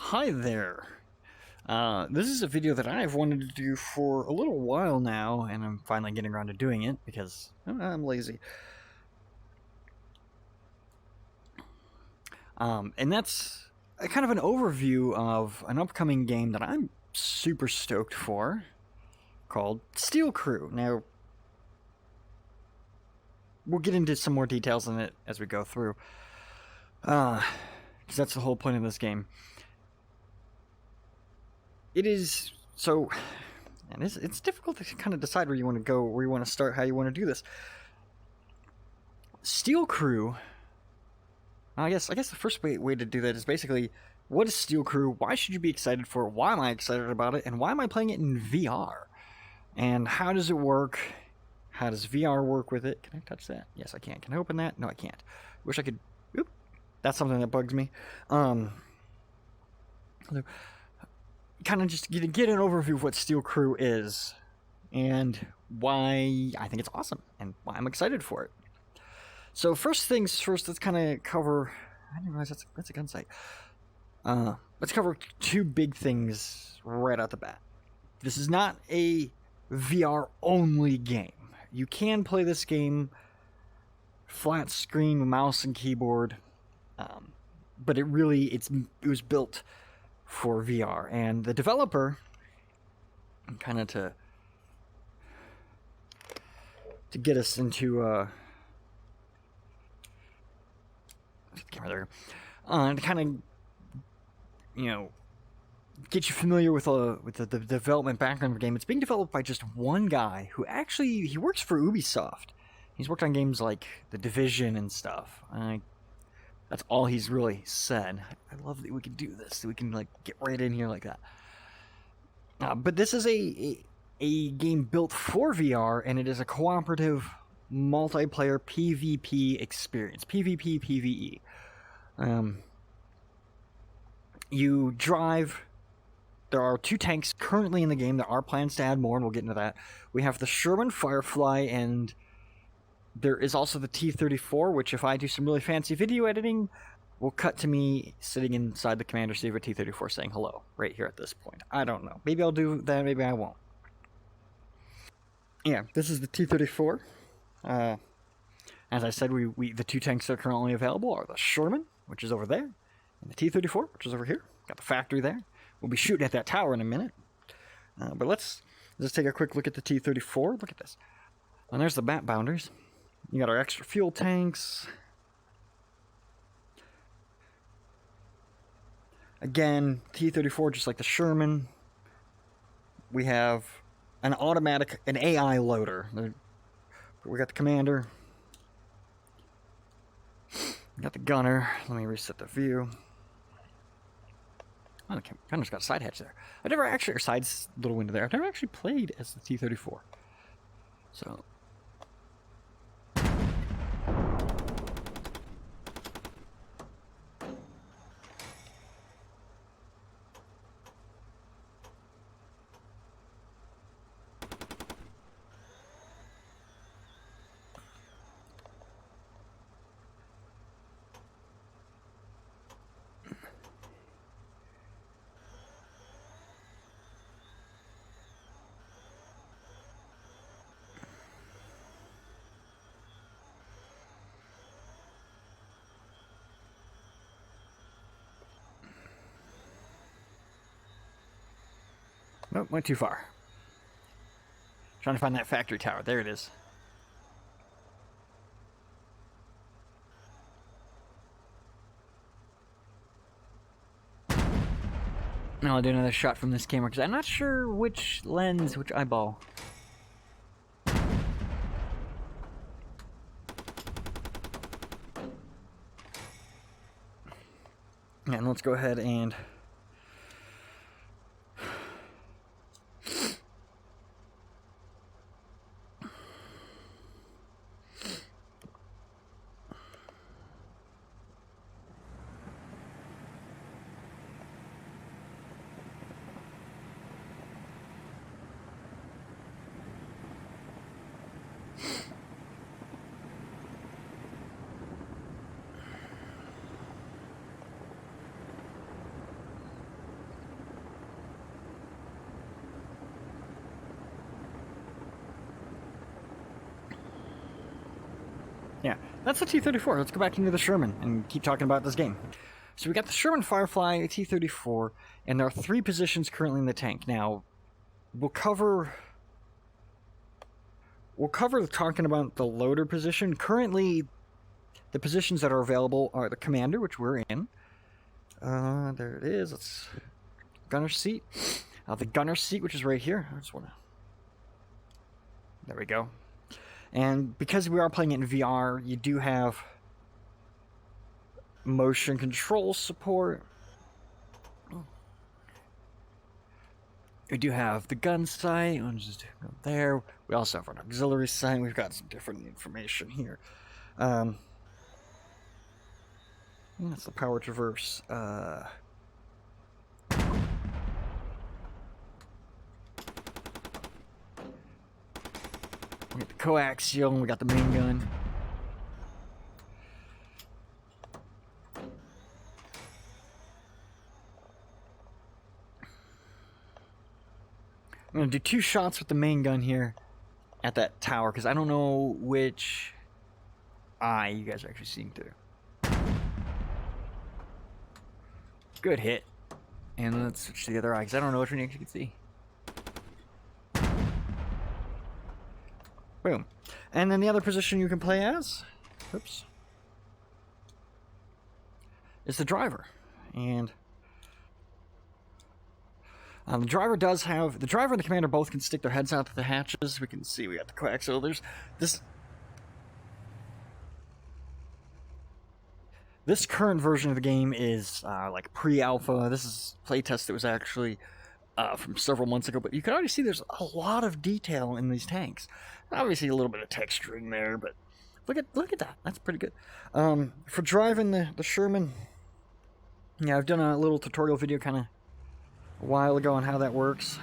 Hi there. This is a video that I've wanted to do for a little while now, and I'm finally getting around to doing it because I'm lazy. And that's a kind of an overview of an upcoming game that I'm super stoked for, called Steel Crew. Now, we'll get into some more details on it as we go through, because that's the whole point of this game. It is so, and it's difficult to kind of decide where you want to go, where you want to start, how you want to do this. Steel Crew. I guess the first way to do that is basically, what is Steel Crew? Why should you be excited for it? Why am I excited about it? And why am I playing it in VR? And how does it work? How does VR work with it? Can I touch that? Yes, I can. Can I open that? No, I can't. Wish I could. Oop. That's something that bugs me. Kind of just get an overview of what Steel Crew is and why I think it's awesome and why I'm excited for it. So first things first, let's kind of cover. I didn't realize that's a gun sight. Let's cover two big things right out the bat. This is not a VR only game. You can play this game flat screen, mouse and keyboard, but it was built for VR, and the developer, kind of to get us into camera there, to kind of get you familiar with the development background of the game. It's being developed by just one guy who actually he works for Ubisoft. He's worked on games like The Division and stuff. That's all he's really said. I love that we can do this. That we can get right in here like that. But this is a game built for VR, and it is a cooperative multiplayer PvP experience. PvP, PvE. You drive. There are 2 tanks currently in the game. There are plans to add more, and we'll get into that. We have the Sherman Firefly, and there is also the T34, which if I do some really fancy video editing, will cut to me sitting inside the commander seat of a T34 saying hello right here at this point. I don't know. Maybe I'll do that, maybe I won't. Yeah, this is the T34. As I said, the 2 tanks that are currently available are the Sherman, which is over there, and the T34, which is over here. Got the factory there. We'll be shooting at that tower in a minute. But let's take a quick look at the T34. Look at this. And there's the map boundaries. You got our extra fuel tanks. Again, T-34, just like the Sherman. We have an AI loader. We got the commander. We got the gunner. Let me reset the view. Oh, the gunner's got a side hatch there. I never actually, or side's little window there. I've never actually played as the T-34. So... Nope, went too far. Trying to find that factory tower. There it is. Now I'll do another shot from this camera because I'm not sure which lens, which eyeball. And let's go ahead and... Yeah, that's the T34. Let's go back into the Sherman and keep talking about this game. So we got the Sherman Firefly T34, and there are 3 positions currently in the tank. Now, we'll cover talking about the loader position. Currently, the positions that are available are the commander, which we're in. There it is. Let's gunner seat. The gunner seat, which is right here. I just want to. There we go. And because we are playing it in VR, you do have motion control support. We do have the gun sight. I'll just go there. We also have an auxiliary sight. We've got some different information here. That's the power traverse. We got the coaxial, and we got the main gun. I'm going to do 2 shots with the main gun here at that tower, because I don't know which eye you guys are actually seeing through. Good hit. And let's switch to the other eye, because I don't know which one you actually can see. Boom. And then the other position you can play as, oops, is the driver. And the driver does have, the driver and the commander both can stick their heads out to the hatches. We can see we got the coaxial. There's this current version of the game is like pre-alpha. This is playtest that was actually from several months ago, but you can already see there's a lot of detail in these tanks. Obviously a little bit of texturing there, but look at that. That's pretty good. For driving the Sherman, yeah, I've done a little tutorial video kind of a while ago on how that works.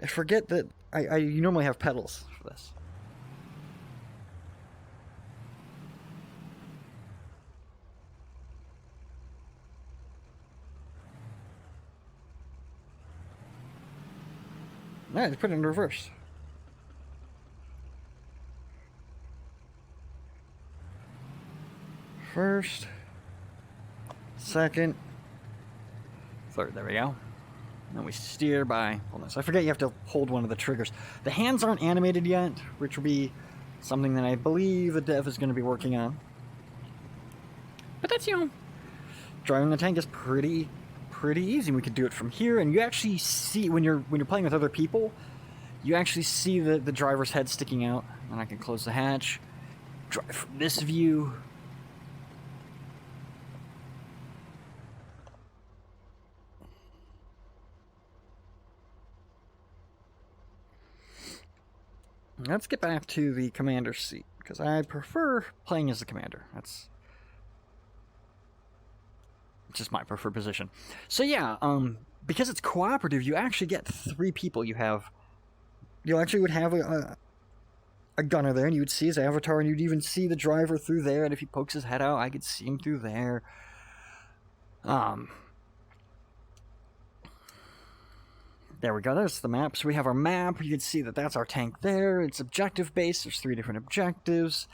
I forget that you normally have pedals for this. All right, put it in reverse. First, second, third. There we go. And we steer by. Hold on. So I forget you have to hold one of the triggers. The hands aren't animated yet, which will be something that I believe the dev is going to be working on. But that's, driving the tank is pretty easy. We could do it from here, and you actually see when you're playing with other people, you actually see the driver's head sticking out. And I can close the hatch. Drive from this view. Let's get back to the commander's seat, because I prefer playing as the commander. That's just my preferred position. So yeah, because it's cooperative, you actually get 3 people. You actually would have a gunner there, and you would see his avatar, and you'd even see the driver through there, and if he pokes his head out, I could see him through there. There we go, there's the map. So we have our map, you can see that that's our tank there. It's objective-based, there's 3 different objectives.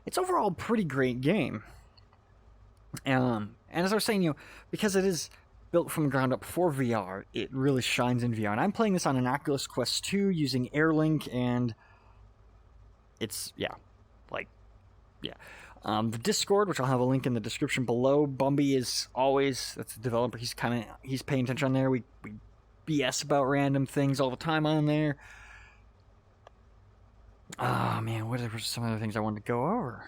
It's overall a pretty great game. And as I was saying, because it is built from the ground up for VR, it really shines in VR. And I'm playing this on an Oculus Quest 2 using AirLink, and it's, the Discord, which I'll have a link in the description below. Bumby is always, that's the developer, he's paying attention on there. We BS about random things all the time on there. Oh man, what are some of the things I wanted to go over?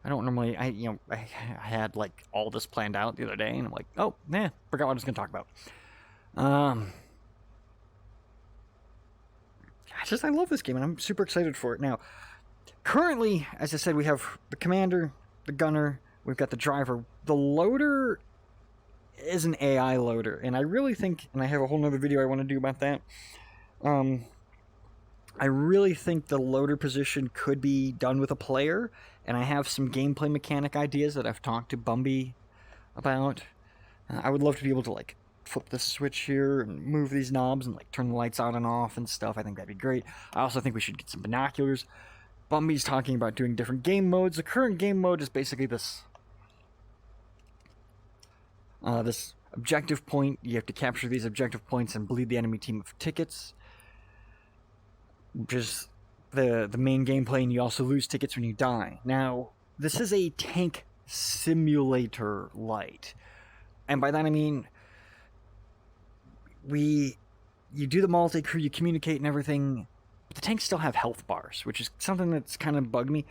I don't normally, I had like all this planned out the other day, and I'm like, oh, forgot what I was going to talk about. I love this game, and I'm super excited for it. Now, currently, as I said, we have the commander, the gunner, we've got the driver. The loader is an AI loader, and I really think, and I have a whole nother video I want to do about that. I really think the loader position could be done with a player, and I have some gameplay mechanic ideas that I've talked to Bumby about. I would love to be able to like flip this switch here and move these knobs and like turn the lights on and off and stuff. I think that'd be great. I also think we should get some binoculars. Bumby's talking about doing different game modes. The current game mode is basically this this objective point. You have to capture these objective points and bleed the enemy team of tickets, which is the main gameplay, and you also lose tickets when you die. Now, this is a tank simulator light, and by that I mean you do the multi-crew, you communicate and everything, but the tanks still have health bars, which is something that's kind of bugged me.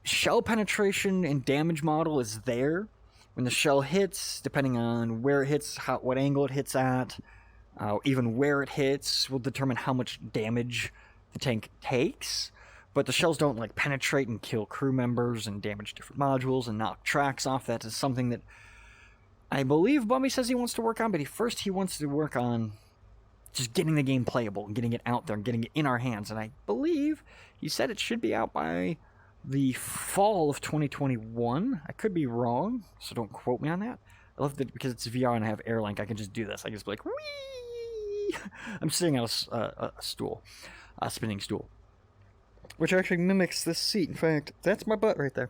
Shell penetration and damage model is there. When the shell hits, depending on where it hits, what angle it hits at, even where it hits will determine how much damage the tank takes. But the shells don't like penetrate and kill crew members and damage different modules and knock tracks off. That is something that I believe Bumby says he wants to work on, but first he wants to work on just getting the game playable and getting it out there and getting it in our hands. And I believe he said it should be out by the fall of 2021. I could be wrong, so don't quote me on that. I love that because it's VR and I have AirLink, I can just do this. I can just be like, whee! I'm sitting on a stool, a spinning stool, which actually mimics this seat. In fact, that's my butt right there.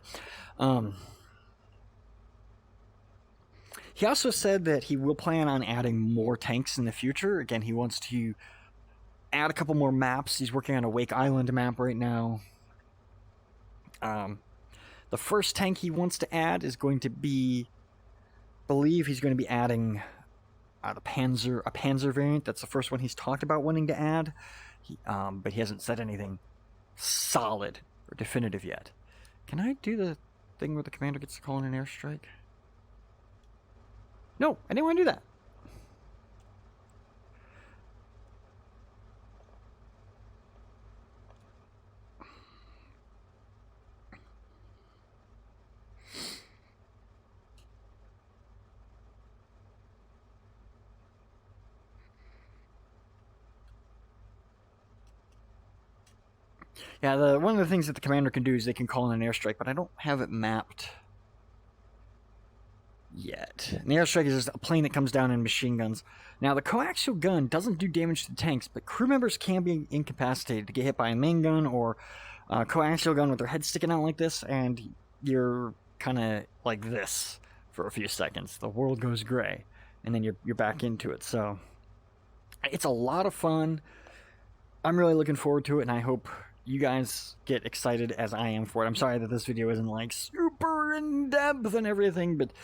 He also said that he will plan on adding more tanks in the future. Again, he wants to add a couple more maps. He's working on a Wake Island map right now. The first tank he wants to add is going to be, I believe he's going to be adding a Panzer variant. That's the first one he's talked about wanting to add, but he hasn't said anything solid or definitive yet. Can I do the thing where the commander gets to call in an airstrike? No, I didn't want to do that. Yeah, one of the things that the commander can do is they can call in an airstrike, but I don't have it mapped yet. And the airstrike is just a plane that comes down in machine guns. Now, the coaxial gun doesn't do damage to tanks, but crew members can be incapacitated to get hit by a main gun or a coaxial gun with their head sticking out like this, and you're kind of like this for a few seconds. The world goes gray, and then you're back into it. So it's a lot of fun. I'm really looking forward to it, and I hope you guys get excited as I am for it. I'm sorry that this video isn't like super in-depth and everything, but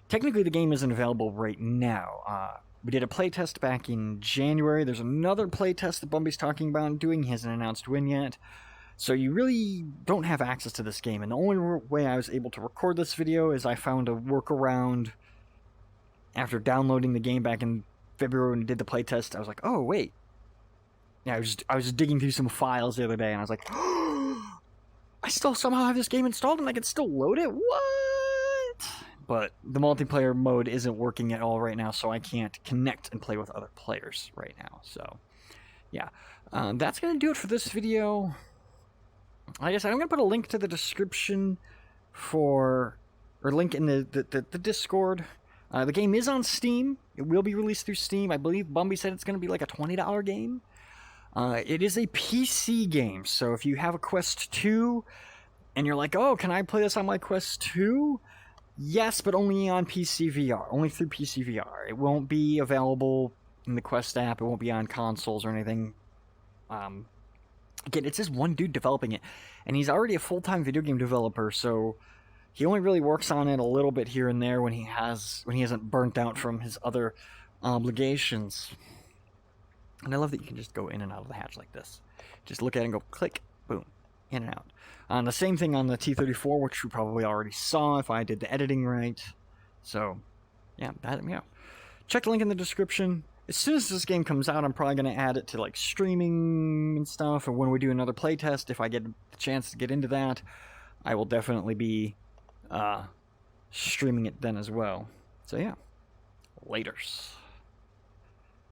technically the game isn't available right now. We did a playtest back in January. There's another playtest that Bumby's talking about doing. He hasn't announced when yet. So you really don't have access to this game, and the only way I was able to record this video is I found a workaround after downloading the game back in February when we did the playtest. I was like, oh, wait. Yeah, I was digging through some files the other day, and I was like, oh, I still somehow have this game installed, and I can still load it? What? But the multiplayer mode isn't working at all right now, so I can't connect and play with other players right now. So, yeah. That's going to do it for this video. Like I said, I'm going to put a link to the description or link in the Discord. The game is on Steam. It will be released through Steam. I believe Bumby said it's going to be like a $20 game. It is a PC game, so if you have a Quest 2 and you're like, oh, can I play this on my Quest 2? Yes, but only on PC VR, only through PC VR. It won't be available in the Quest app. It won't be on consoles or anything. Again, it's just one dude developing it, and he's already a full-time video game developer, so he only really works on it a little bit here and there when he hasn't burnt out from his other obligations. And I love that you can just go in and out of the hatch like this. Just look at it and go click, boom, in and out. The same thing on the T34, which you probably already saw if I did the editing right. So, yeah, check the link in the description. As soon as this game comes out, I'm probably going to add it to like streaming and stuff. And when we do another playtest, if I get the chance to get into that, I will definitely be streaming it then as well. So yeah, laters.